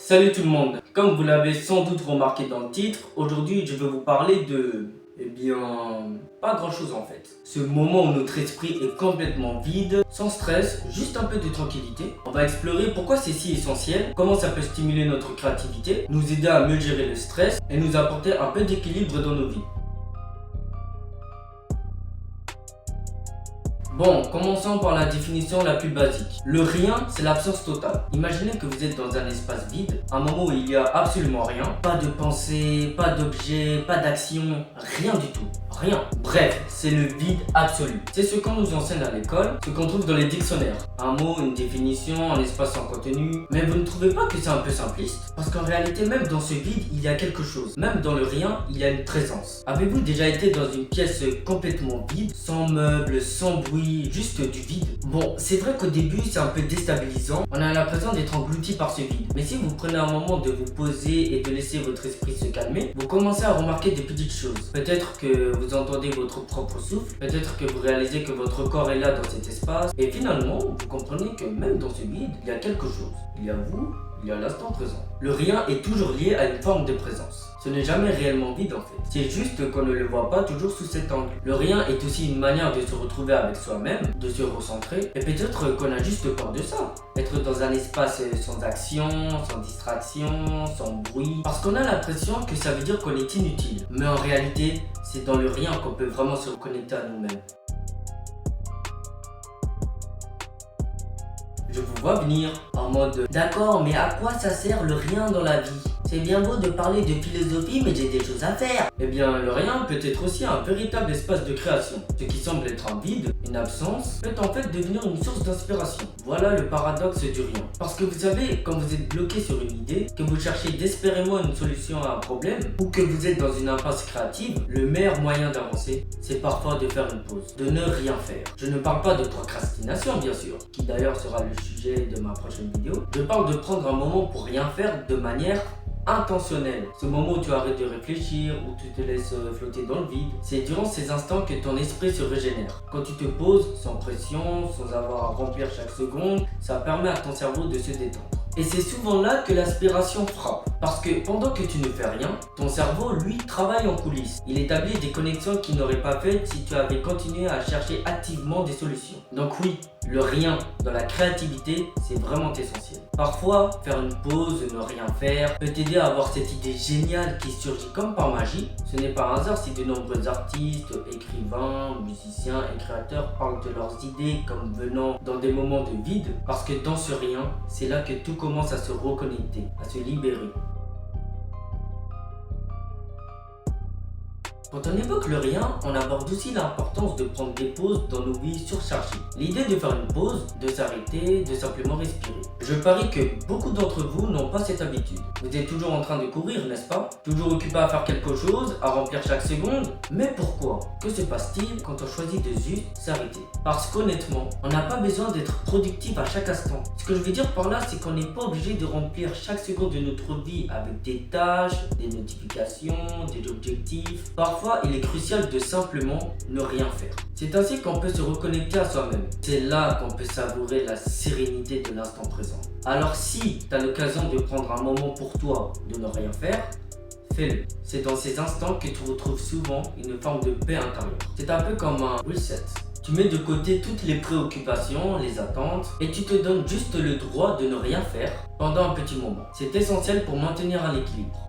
Salut tout le monde, comme vous l'avez sans doute remarqué dans le titre, aujourd'hui je vais vous parler de... pas grand chose en fait. Ce moment où notre esprit est complètement vide, sans stress, juste un peu de tranquillité. On va explorer pourquoi c'est si essentiel, comment ça peut stimuler notre créativité, nous aider à mieux gérer le stress et nous apporter un peu d'équilibre dans nos vies. Bon, commençons par la définition la plus basique. Le rien, c'est l'absence totale. Imaginez que vous êtes dans un espace vide, un moment où il n'y a absolument rien. Pas de pensée, pas d'objet, pas d'action, rien du tout. Rien. Bref, c'est le vide absolu. C'est ce qu'on nous enseigne à l'école, ce qu'on trouve dans les dictionnaires. Un mot, une définition, un espace sans contenu. Mais vous ne trouvez pas que c'est un peu simpliste? Parce qu'en réalité, même dans ce vide, il y a quelque chose. Même dans le rien, il y a une présence. Avez-vous déjà été dans une pièce complètement vide, sans meubles, sans bruit, juste du vide? Bon, c'est vrai qu'au début, c'est un peu déstabilisant. On a l'impression d'être englouti par ce vide. Mais si vous prenez un moment de vous poser et de laisser votre esprit se calmer, vous commencez à remarquer des petites choses. Peut-être que vous entendez votre propre souffle, peut-être que vous réalisez que votre corps est là dans cet espace, et finalement, vous comprenez que même dans ce vide, il y a quelque chose. Il y a vous, il y a l'instant présent. Le rien est toujours lié à une forme de présence. Ce n'est jamais réellement vide en fait. C'est juste qu'on ne le voit pas toujours sous cet angle. Le rien est aussi une manière de se retrouver avec soi-même, de se recentrer, et peut-être qu'on a juste peur de ça. Être dans un espace sans action, sans distraction, sans bruit, parce qu'on a l'impression que ça veut dire qu'on est inutile. Mais en réalité, c'est dans le rien qu'on peut vraiment se reconnecter à nous-mêmes. Je vous vois venir en mode d'accord, mais à quoi ça sert le rien dans la vie? C'est bien beau de parler de philosophie, mais j'ai des choses à faire. Eh bien, le rien peut être aussi un véritable espace de création. Ce qui semble être un vide, une absence, peut en fait devenir une source d'inspiration. Voilà le paradoxe du rien. Parce que vous savez, quand vous êtes bloqué sur une idée, que vous cherchez désespérément une solution à un problème, ou que vous êtes dans une impasse créative, le meilleur moyen d'avancer, c'est parfois de faire une pause, de ne rien faire. Je ne parle pas de procrastination, bien sûr, qui d'ailleurs sera le sujet de ma prochaine vidéo. Je parle de prendre un moment pour rien faire de manière intentionnel. Ce moment où tu arrêtes de réfléchir, où tu te laisses flotter dans le vide, c'est durant ces instants que ton esprit se régénère. Quand tu te poses, sans pression, sans avoir à remplir chaque seconde, ça permet à ton cerveau de se détendre. Et c'est souvent là que l'aspiration frappe. Parce que pendant que tu ne fais rien, ton cerveau, lui, travaille en coulisses. Il établit des connexions qu'il n'aurait pas faites si tu avais continué à chercher activement des solutions. Donc oui, le rien dans la créativité, c'est vraiment essentiel. Parfois, faire une pause, ne rien faire, peut t'aider à avoir cette idée géniale qui surgit comme par magie. Ce n'est pas un hasard si de nombreux artistes, écrivains, musiciens et créateurs parlent de leurs idées comme venant dans des moments de vide. Parce que dans ce rien, c'est là que tout commence à se reconnecter, à se libérer. Quand on évoque le rien, on aborde aussi l'importance de prendre des pauses dans nos vies surchargées. L'idée de faire une pause, de s'arrêter, de simplement respirer. Je parie que beaucoup d'entre vous n'ont pas cette habitude. Vous êtes toujours en train de courir, n'est-ce pas? Toujours occupé à faire quelque chose, à remplir chaque seconde. Mais pourquoi? Que se passe-t-il quand on choisit de juste s'arrêter? Parce qu'honnêtement, on n'a pas besoin d'être productif à chaque instant. Ce que je veux dire par là, c'est qu'on n'est pas obligé de remplir chaque seconde de notre vie avec des tâches, des notifications, des objectifs. Parfois, il est crucial de simplement ne rien faire. C'est ainsi qu'on peut se reconnecter à soi-même. C'est là qu'on peut savourer la sérénité de l'instant présent. Alors si tu as l'occasion de prendre un moment pour toi de ne rien faire, fais-le. C'est dans ces instants que tu retrouves souvent une forme de paix intérieure. C'est un peu comme un reset. Tu mets de côté toutes les préoccupations, les attentes, et tu te donnes juste le droit de ne rien faire pendant un petit moment. C'est essentiel pour maintenir un équilibre.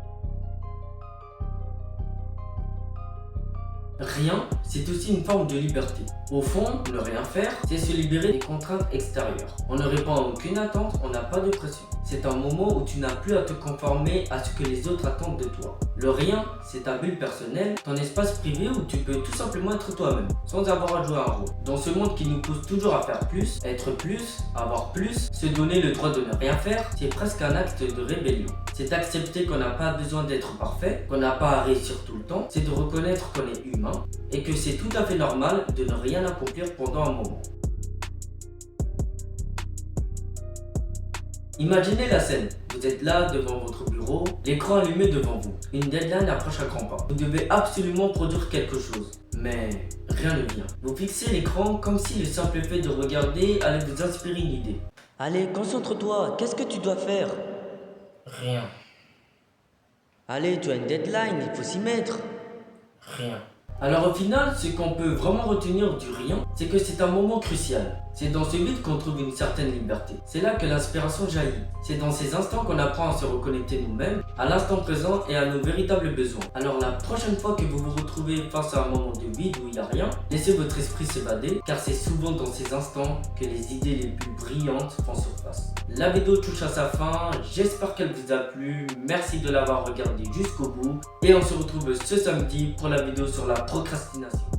Rien, c'est aussi une forme de liberté. Au fond, ne rien faire, c'est se libérer des contraintes extérieures. On ne répond à aucune attente, on n'a pas de pression. C'est un moment où tu n'as plus à te conformer à ce que les autres attendent de toi. Le rien, c'est ta bulle personnelle, ton espace privé où tu peux tout simplement être toi-même, sans avoir à jouer un rôle. Dans ce monde qui nous pousse toujours à faire plus, être plus, avoir plus, se donner le droit de ne rien faire, c'est presque un acte de rébellion. C'est accepter qu'on n'a pas besoin d'être parfait, qu'on n'a pas à réussir tout le temps, c'est de reconnaître qu'on est humain et que c'est tout à fait normal de ne rien accomplir pendant un moment. Imaginez la scène, vous êtes là devant votre bureau, l'écran allumé devant vous. Une deadline approche à grands pas. Vous devez absolument produire quelque chose, mais rien ne vient. Vous fixez l'écran comme si le simple fait de regarder allait vous inspirer une idée. Allez, concentre-toi, qu'est-ce que tu dois faire? Rien. Allez, tu as une deadline, il faut s'y mettre. Rien. Alors au final, ce qu'on peut vraiment retenir du rien, c'est que c'est un moment crucial. C'est dans ce vide qu'on trouve une certaine liberté. C'est là que l'inspiration jaillit. C'est dans ces instants qu'on apprend à se reconnecter nous-mêmes, à l'instant présent et à nos véritables besoins. Alors la prochaine fois que vous vous retrouvez face à un moment de vide où il n'y a rien, laissez votre esprit s'évader, car c'est souvent dans ces instants que les idées les plus brillantes font surface. La vidéo touche à sa fin, j'espère qu'elle vous a plu, merci de l'avoir regardé jusqu'au bout, et on se retrouve ce samedi pour la vidéo sur la procrastination.